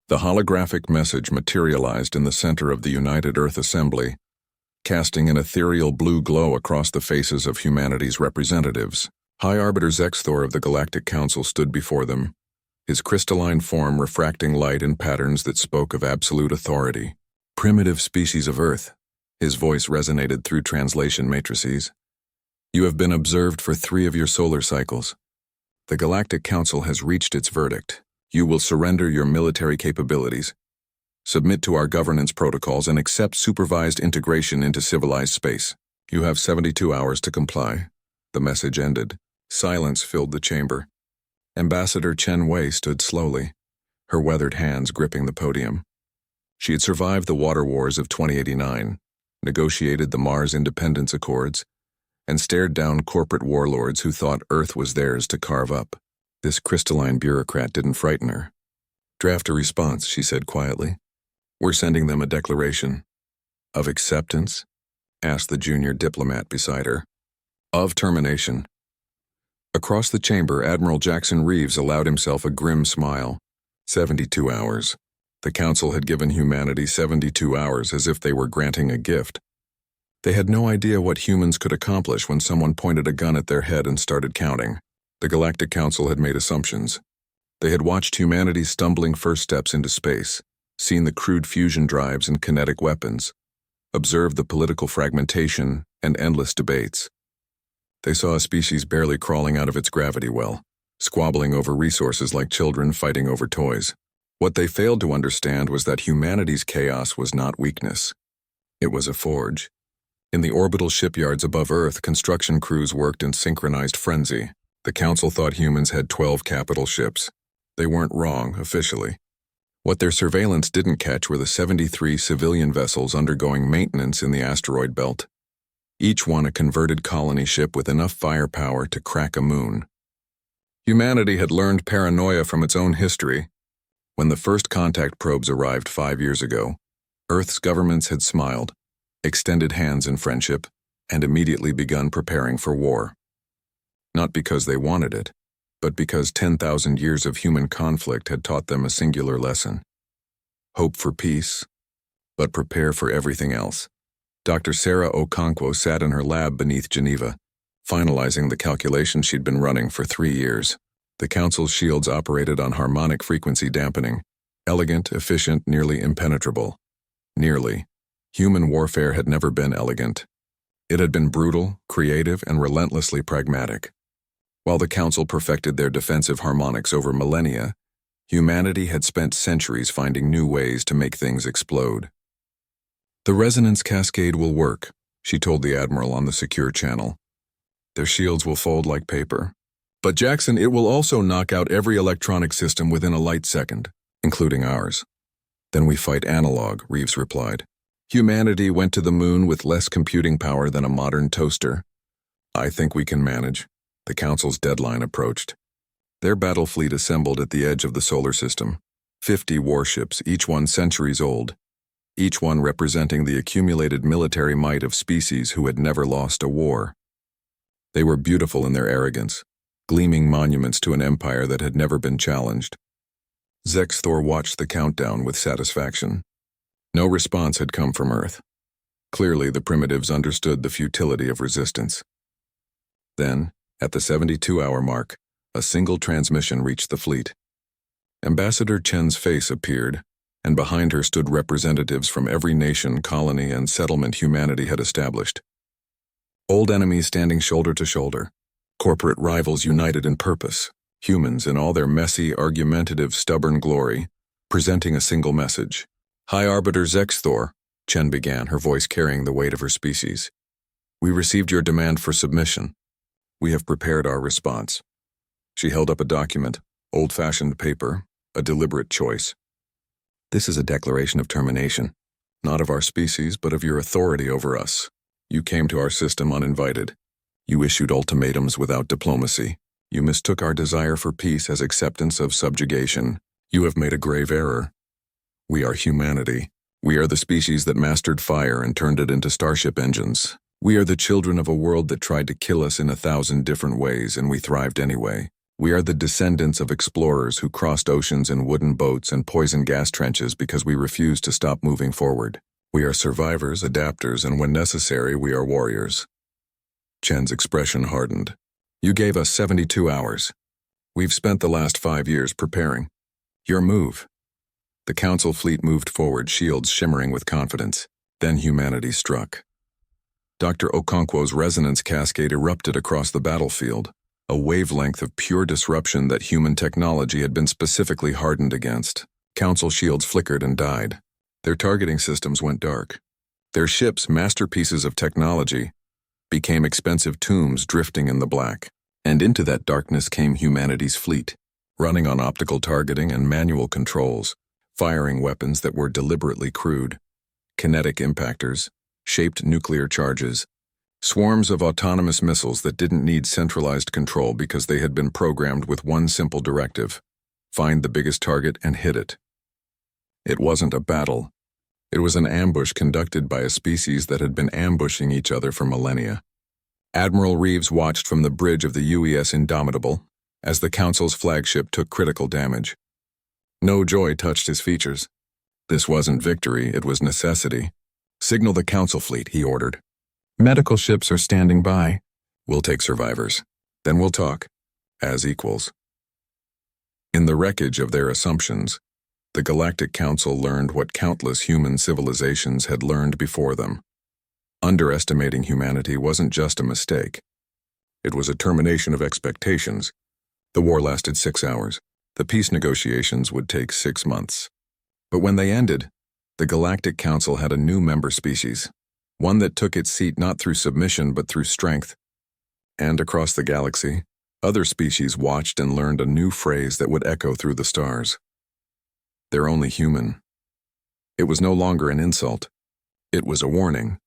The holographic message materialized in the center of the United Earth Assembly, casting an ethereal blue glow across the faces of humanity's representatives. High Arbiter Zexthor of the Galactic Council stood before them, his crystalline form refracting light in patterns that spoke of absolute authority. Primitive species of Earth, his voice resonated through translation matrices. You have been observed for 3 of your solar cycles. The Galactic Council has reached its verdict. You will surrender your military capabilities, submit to our governance protocols, and accept supervised integration into civilized space. You have 72 hours to comply. The message ended. Silence filled the chamber. Ambassador Chen Wei stood slowly, her weathered hands gripping the podium. She had survived the water wars of 2089, negotiated the Mars Independence Accords, and stared down corporate warlords who thought Earth was theirs to carve up. This crystalline bureaucrat didn't frighten her. Draft a response, she said quietly. We're sending them a declaration. Of acceptance? Asked the junior diplomat beside her. Of termination. Across the chamber, Admiral Jackson Reeves allowed himself a grim smile. 72 hours. The Council had given humanity 72 hours as if they were granting a gift. They had no idea what humans could accomplish when someone pointed a gun at their head and started counting. The Galactic Council had made assumptions. They had watched humanity's stumbling first steps into space, seen the crude fusion drives and kinetic weapons, observed the political fragmentation and endless debates. They saw a species barely crawling out of its gravity well, squabbling over resources like children fighting over toys. What they failed to understand was that humanity's chaos was not weakness. It was a forge. In the orbital shipyards above Earth, construction crews worked in synchronized frenzy. The Council thought humans had 12 capital ships. They weren't wrong, officially. What their surveillance didn't catch were the 73 civilian vessels undergoing maintenance in the asteroid belt. Each one a converted colony ship with enough firepower to crack a moon. Humanity had learned paranoia from its own history. When the first contact probes arrived 5 years ago, Earth's governments had smiled, extended hands in friendship, and immediately begun preparing for war. Not because they wanted it, but because 10,000 years of human conflict had taught them a singular lesson. Hope for peace, but prepare for everything else. Dr. Sarah Okonkwo sat in her lab beneath Geneva, finalizing the calculations she'd been running for 3 years. The Council's shields operated on harmonic frequency dampening, elegant, efficient, nearly impenetrable. Nearly. Human warfare had never been elegant. It had been brutal, creative, and relentlessly pragmatic. While the Council perfected their defensive harmonics over millennia, humanity had spent centuries finding new ways to make things explode. The resonance cascade will work, she told the Admiral on the secure channel. Their shields will fold like paper. But Jackson, it will also knock out every electronic system within a light second, including ours. Then we fight analog, Reeves replied. Humanity went to the moon with less computing power than a modern toaster. I think we can manage. The Council's deadline approached. Their battle fleet assembled at the edge of the solar system. 50 warships, each one centuries old. Each one representing the accumulated military might of species who had never lost a war. They were beautiful in their arrogance, gleaming monuments to an empire that had never been challenged. Zexthor watched the countdown with satisfaction. No response had come from Earth. Clearly, the primitives understood the futility of resistance. Then, at the 72-hour mark, a single transmission reached the fleet. Ambassador Chen's face appeared, and behind her stood representatives from every nation, colony, and settlement humanity had established. Old enemies standing shoulder to shoulder, corporate rivals united in purpose, humans in all their messy, argumentative, stubborn glory, presenting a single message. High Arbiter Zexthor, Chen began, her voice carrying the weight of her species. We received your demand for submission. We have prepared our response. She held up a document, old-fashioned paper, a deliberate choice. This is a declaration of termination, not of our species, but of your authority over us. You came to our system uninvited. You issued ultimatums without diplomacy. You mistook our desire for peace as acceptance of subjugation. You have made a grave error. We are humanity. We are the species that mastered fire and turned it into starship engines. We are the children of a world that tried to kill us in 1,000 different ways, and we thrived anyway. We are the descendants of explorers who crossed oceans in wooden boats and poison gas trenches because we refused to stop moving forward. We are survivors, adapters, and when necessary, we are warriors. Chen's expression hardened. You gave us 72 hours. We've spent the last 5 years preparing. Your move. The Council fleet moved forward, shields shimmering with confidence. Then humanity struck. Dr. Okonkwo's resonance cascade erupted across the battlefield, a wavelength of pure disruption that human technology had been specifically hardened against. Council shields flickered and died. Their targeting systems went dark. Their ships, masterpieces of technology, became expensive tombs drifting in the black. And into that darkness came humanity's fleet, running on optical targeting and manual controls, firing weapons that were deliberately crude, kinetic impactors, shaped nuclear charges, swarms of autonomous missiles that didn't need centralized control because they had been programmed with one simple directive: find the biggest target and hit it. It wasn't a battle. It was an ambush conducted by a species that had been ambushing each other for millennia. Admiral Reeves watched from the bridge of the UES Indomitable as the Council's flagship took critical damage. No joy touched his features. This wasn't victory, it was necessity. Signal the Council fleet, he ordered. Medical ships are standing by. We'll take survivors. Then we'll talk, as equals. In the wreckage of their assumptions, the Galactic Council learned what countless human civilizations had learned before them. Underestimating humanity wasn't just a mistake. It was a termination of expectations. The war lasted 6 hours. The peace negotiations would take 6 months. But when they ended, the Galactic Council had a new member species, one that took its seat not through submission but through strength. And across the galaxy, other species watched and learned a new phrase that would echo through the stars. They're only human. It was no longer an insult. It was a warning.